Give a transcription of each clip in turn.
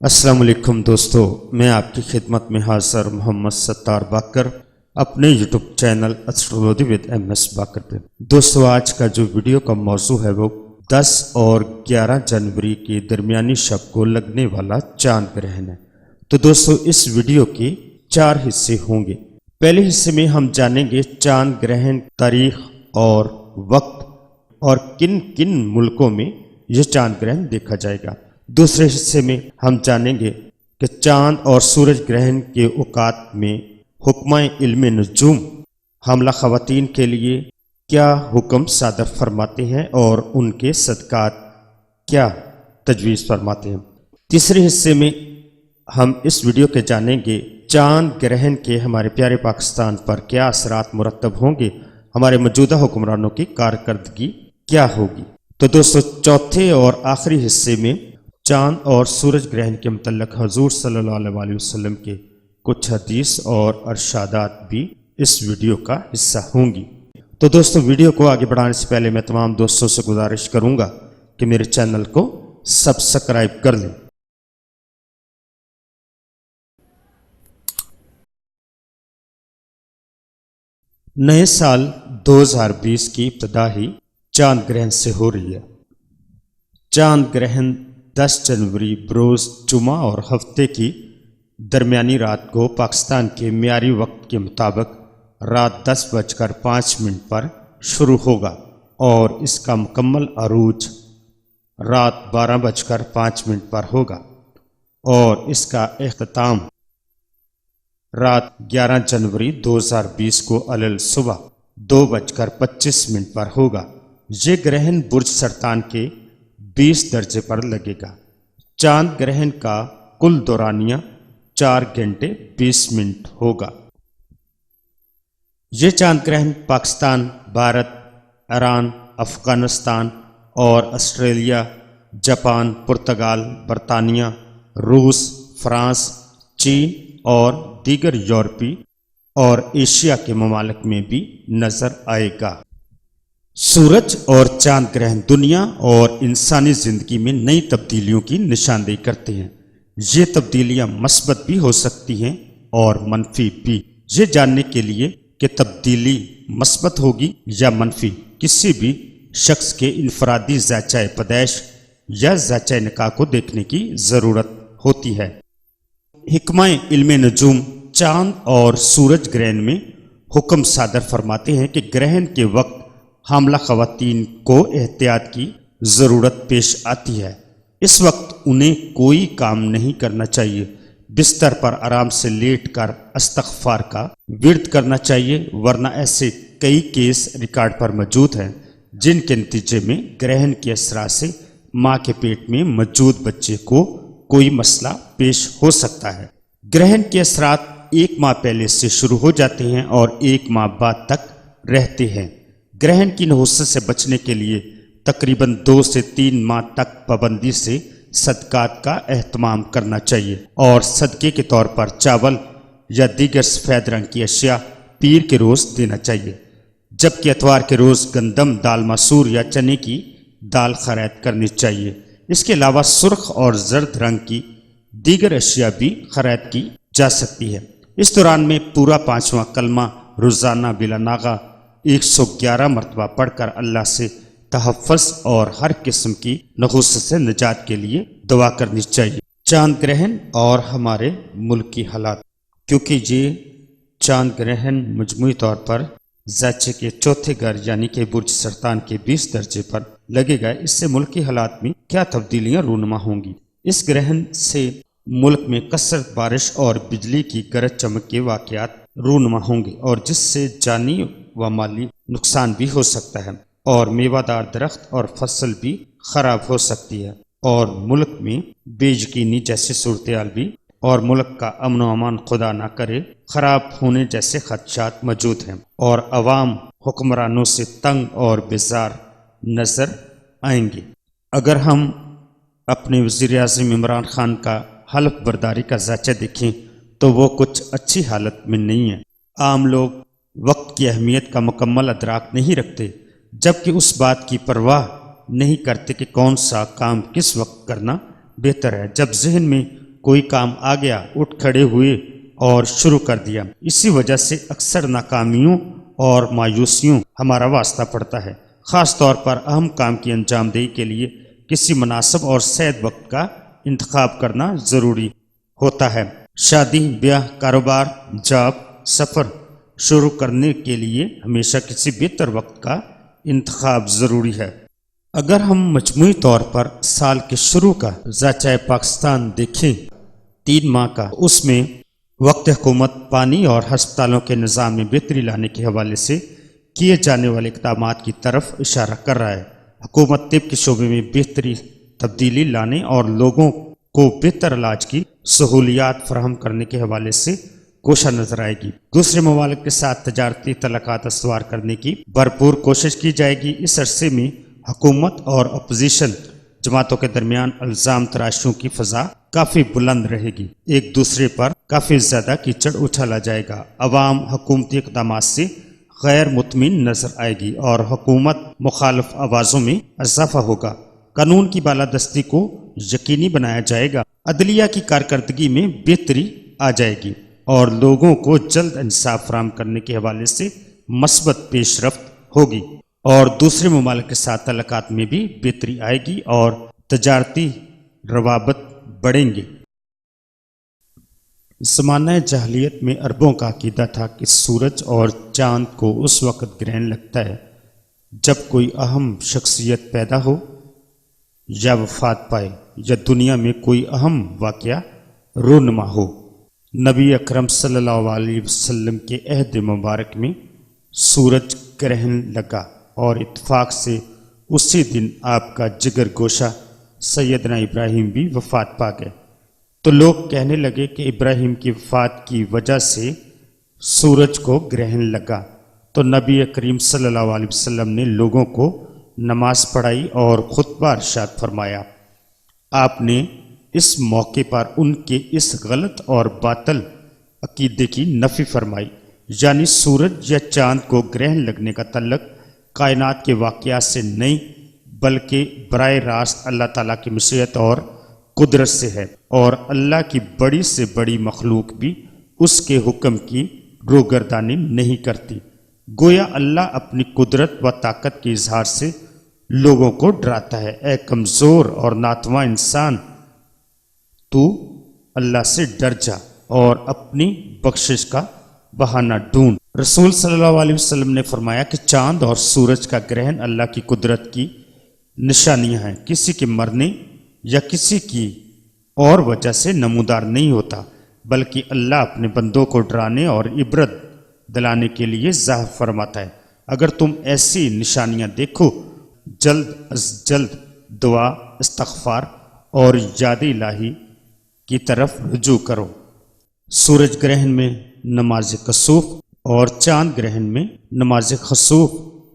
السلام علیکم دوستو، میں آپ کی خدمت میں حاضر محمد ستار باقر اپنے YouTube channel astrology with M S Baqir پہ۔ دوستو، آج کا جو ویڈیو کا موضوع ہے وہ 10 اور 11 جنوری کے درمیانی شب کو لگنے والا چاند گرہن ہے۔ تو دوستو، اس ویڈیو کے 4 حصے ہوں گے۔ پہلے حصے میں ہم جانیں گے چاند گرہن تاریخ اور وقت اور کن کن ملکوں میں یہ چاند گرہن دیکھا جائے گا۔ دوسرے حصے میں ہم جانیں گے کہ چاند اور سورج گرہن کے اوقات میں حکمہ علم نجوم حاملہ خواتین کے لیے کیا حکم صادر فرماتے ہیں اور ان کے صدقات کیا تجویز فرماتے ہیں۔ تیسرے حصے میں ہم اس ویڈیو کے جانیں گے چاند گرہن کے ہمارے پیارے پاکستان پر کیا اثرات مرتب ہوں گے، ہمارے موجودہ حکمرانوں کی کارکردگی کیا ہوگی۔ تو دوستو، چوتھے اور آخری حصے میں چاند اور سورج گرہن کے متعلق حضور صلی اللہ علیہ وسلم کے کچھ حدیث اور ارشادات بھی اس ویڈیو کا حصہ ہوں گی۔ تو دوستو، ویڈیو کو آگے بڑھانے سے پہلے میں تمام دوستوں سے گزارش کروں گا کہ میرے چینل کو سبسکرائب کر لیں۔ نئے سال 2020 کی ابتدا ہی چاند گرہن سے ہو رہی ہے۔ چاند گرہن 10 جنوری بروز جمعہ اور ہفتے کی درمیانی رات کو پاکستان کے معیاری وقت کے مطابق رات 10:05 پر شروع ہوگا اور اس کا مکمل عروج رات 12:05 پر ہوگا اور اس کا اختتام رات 11 جنوری 2020 کو علیل صبح 2:25 پر ہوگا۔ یہ گرہن برج سرطان کے 20 درجے پر لگے گا۔ چاند گرہن کا کل دورانیہ 4 گھنٹے 20 منٹ ہوگا۔ یہ چاند گرہن پاکستان، بھارت، ایران، افغانستان اور آسٹریلیا، جاپان، پرتگال، برطانیہ، روس، فرانس، چین اور دیگر یورپی اور ایشیا کے ممالک میں بھی نظر آئے گا۔ سورج اور چاند گرہن دنیا اور انسانی زندگی میں نئی تبدیلیوں کی نشاندہی کرتے ہیں۔ یہ تبدیلیاں مثبت بھی ہو سکتی ہیں اور منفی بھی۔ یہ جاننے کے لیے کہ تبدیلی مثبت ہوگی یا منفی، کسی بھی شخص کے انفرادی ذائقہ پیدائش یا ذائقہ نکاح کو دیکھنے کی ضرورت ہوتی ہے۔ حکمہ علم نجوم چاند اور سورج گرہن میں حکم صادر فرماتے ہیں کہ گرہن کے وقت حاملہ خواتین کو احتیاط کی ضرورت پیش آتی ہے۔ اس وقت انہیں کوئی کام نہیں کرنا چاہیے، بستر پر آرام سے لیٹ کر استغفار کا ورد کرنا چاہیے، ورنہ ایسے کئی کیس ریکارڈ پر موجود ہیں جن کے نتیجے میں گرہن کے اثرات سے ماں کے پیٹ میں موجود بچے کو کوئی مسئلہ پیش ہو سکتا ہے۔ گرہن کے اثرات 1 ماہ پہلے سے شروع ہو جاتے ہیں اور 1 ماہ بعد تک رہتے ہیں۔ گرہن کی نحوست سے بچنے کے لیے تقریباً 2 سے 3 ماہ تک پابندی سے صدقات کا اہتمام کرنا چاہیے اور صدقے کے طور پر چاول یا دیگر سفید رنگ کی اشیاء پیر کے روز دینا چاہیے، جبکہ اتوار کے روز گندم، دال مسور یا چنے کی دال خرید کرنی چاہیے۔ اس کے علاوہ سرخ اور زرد رنگ کی دیگر اشیاء بھی خرید کی جا سکتی ہے۔ اس دوران میں پورا 5واں کلمہ روزانہ بلا ناغہ 111 مرتبہ پڑھ کر اللہ سے تحفظ اور ہر قسم کی نحوست سے نجات کے لیے دعا کرنی چاہیے۔ چاند گرہن اور ہمارے ملک کی حالات، کیونکہ یہ چاند گرہن مجموعی طور پر ذائقے کے چوتھے گھر یعنی کہ برج سرطان کے 20 درجے پر لگے گا، اس سے ملک کی حالات میں کیا تبدیلیاں رونما ہوں گی۔ اس گرہن سے ملک میں کثرت بارش اور بجلی کی گرج چمک کے واقعات رونما ہوں گے اور جس سے جانی و مالی نقصان بھی ہو سکتا ہے اور میوہ دار درخت اور فصل بھی خراب ہو سکتی ہے اور ملک میں بے یقینی جیسی صورتحال بھی اور ملک کا امن و امان خدا نہ کرے خراب ہونے جیسے خدشات موجود ہیں اور عوام حکمرانوں سے تنگ اور بیزار نظر آئیں گے۔ اگر ہم اپنے وزیر اعظم عمران خان کا حلف برداری کا ذائقہ دیکھیں تو وہ کچھ اچھی حالت میں نہیں ہے۔ عام لوگ وقت کی اہمیت کا مکمل ادراک نہیں رکھتے، جبکہ اس بات کی پرواہ نہیں کرتے کہ کون سا کام کس وقت کرنا بہتر ہے۔ جب ذہن میں کوئی کام آ گیا اٹھ کھڑے ہوئے اور شروع کر دیا۔ اسی وجہ سے اکثر ناکامیوں اور مایوسیوں ہمارا واسطہ پڑتا ہے، خاص طور پر اہم کام کی انجام دہی کے لیے کسی مناسب اور صحیح وقت کا انتخاب کرنا ضروری ہوتا ہے۔ شادی، بیاہ، کاروبار، جاب، سفر شروع کرنے کے لیے ہمیشہ کسی بہتر وقت کا انتخاب ضروری ہے۔ اگر ہم مجموعی طور پر سال کے شروع کا ذرائع پاکستان دیکھیں 3 ماہ کا، اس میں وقت حکومت پانی اور ہسپتالوں کے نظام میں بہتری لانے کے حوالے سے کیے جانے والے اقدامات کی طرف اشارہ کر رہا ہے۔ حکومت طب کے شعبے میں بہتری، تبدیلی لانے اور لوگوں کو بہتر علاج کی سہولیات فراہم کرنے کے حوالے سے کوشاں نظر آئے گی۔ دوسرے ممالک کے ساتھ تجارتی تعلقات استوار کرنے کی بھرپور کوشش کی جائے گی۔ اس عرصے میں حکومت اور اپوزیشن جماعتوں کے درمیان الزام تراشیوں کی فضا کافی بلند رہے گی، ایک دوسرے پر کافی زیادہ کیچڑ اچھالا جائے گا، عوام حکومتی اقدامات سے غیر مطمئن نظر آئے گی اور حکومت مخالف آوازوں میں اضافہ ہوگا۔ قانون کی بالادستی کو یقینی بنایا جائے گا، عدلیہ کی کارکردگی میں بہتری آ جائے گی اور لوگوں کو جلد انصاف فراہم کرنے کے حوالے سے مثبت پیش رفت ہوگی، اور دوسرے ممالک کے ساتھ تعلقات میں بھی بہتری آئے گی اور تجارتی روابط بڑھیں گے۔ زمانہ جاہلیت میں عربوں کا عقیدہ تھا کہ سورج اور چاند کو اس وقت گرہن لگتا ہے جب کوئی اہم شخصیت پیدا ہو یا وفات پائے یا دنیا میں کوئی اہم واقعہ رونما ہو۔ نبی اکرم صلی اللہ علیہ وسلم کے عہد مبارک میں سورج گرہن لگا اور اتفاق سے اسی دن آپ کا جگر گوشہ سیدنا ابراہیم بھی وفات پا گئے۔ تو لوگ کہنے لگے کہ ابراہیم کی وفات کی وجہ سے سورج کو گرہن لگا، تو نبی کریم صلی اللہ علیہ وسلم نے لوگوں کو نماز پڑھائی اور خطبہ ارشاد فرمایا۔ آپ نے اس موقع پر ان کے اس غلط اور باطل عقیدے کی نفی فرمائی، یعنی سورج یا چاند کو گرہن لگنے کا تعلق کائنات کے واقعات سے نہیں بلکہ براہ راست اللہ تعالیٰ کی مشیت اور قدرت سے ہے، اور اللہ کی بڑی سے بڑی مخلوق بھی اس کے حکم کی روگردانی نہیں کرتی۔ گویا اللہ اپنی قدرت و طاقت کے اظہار سے لوگوں کو ڈراتا ہے، اے کمزور اور ناتواں انسان، تو اللہ سے ڈر جا اور اپنی بخشش کا بہانہ ڈھونڈ۔ رسول صلی اللہ علیہ وسلم نے فرمایا کہ چاند اور سورج کا گرہن اللہ کی قدرت کی نشانیاں ہیں، کسی کے مرنے یا کسی کی اور وجہ سے نمودار نہیں ہوتا، بلکہ اللہ اپنے بندوں کو ڈرانے اور عبرت دلانے کے لیے ظاہر فرماتا ہے۔ اگر تم ایسی نشانیاں دیکھو، جلد از جلد دعا، استغفار اور یاد الہی کی طرف رجوع کرو۔ سورج گرہن میں نماز کسوف اور چاند گرہن میں نماز خسوف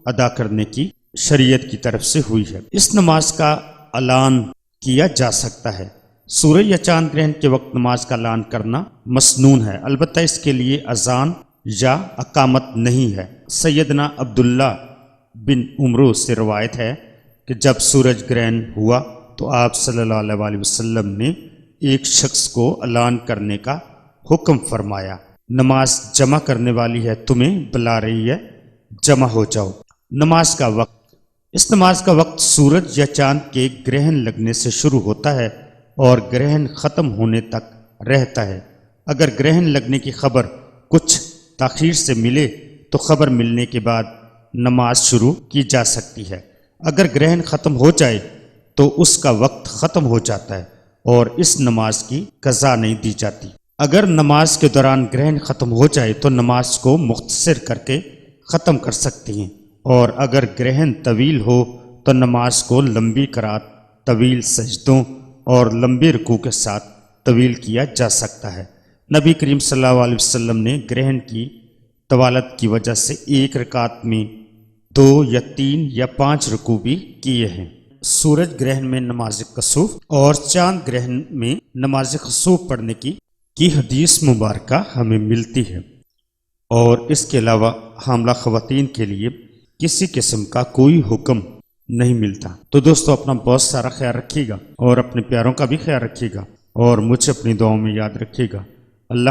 ادا کرنے کی شریعت کی طرف سے ہوئی ہے۔ اس نماز کا اعلان کیا جا سکتا ہے۔ سورج یا چاند گرہن کے وقت نماز کا اعلان کرنا مسنون ہے، البتہ اس کے لیے اذان یا اقامت نہیں ہے۔ سیدنا عبداللہ بن عمرو سے روایت ہے کہ جب سورج گرہن ہوا تو آپ صلی اللہ علیہ وسلم نے ایک شخص کو اعلان کرنے کا حکم فرمایا، نماز جمع کرنے والی ہے، تمہیں بلا رہی ہے، جمع ہو جاؤ۔ نماز کا وقت، اس نماز کا وقت سورج یا چاند کے گرہن لگنے سے شروع ہوتا ہے اور گرہن ختم ہونے تک رہتا ہے۔ اگر گرہن لگنے کی خبر کچھ تاخیر سے ملے تو خبر ملنے کے بعد نماز شروع کی جا سکتی ہے۔ اگر گرہن ختم ہو جائے تو اس کا وقت ختم ہو جاتا ہے اور اس نماز کی قضا نہیں دی جاتی۔ اگر نماز کے دوران گرہن ختم ہو جائے تو نماز کو مختصر کر کے ختم کر سکتی ہیں، اور اگر گرہن طویل ہو تو نماز کو لمبی قرات، طویل سجدوں اور لمبے رکوع کے ساتھ طویل کیا جا سکتا ہے۔ نبی کریم صلی اللہ علیہ وسلم نے گرہن کی طوالت کی وجہ سے ایک رکعت میں 2 یا 3 یا 5 رکوع بھی کیے ہیں۔ سورج گرہن میں نماز کسوف اور چاند گرہن میں نماز خسوف پڑھنے کی حدیث مبارکہ ہمیں ملتی ہے، اور اس کے علاوہ حاملہ خواتین کے لیے کسی قسم کا کوئی حکم نہیں ملتا۔ تو دوستو اپنا بہت سارا خیال رکھیے گا اور اپنے پیاروں کا بھی خیال رکھیے گا۔ اور مجھے اپنی دعاؤں میں یاد رکھیے گا۔ اللہ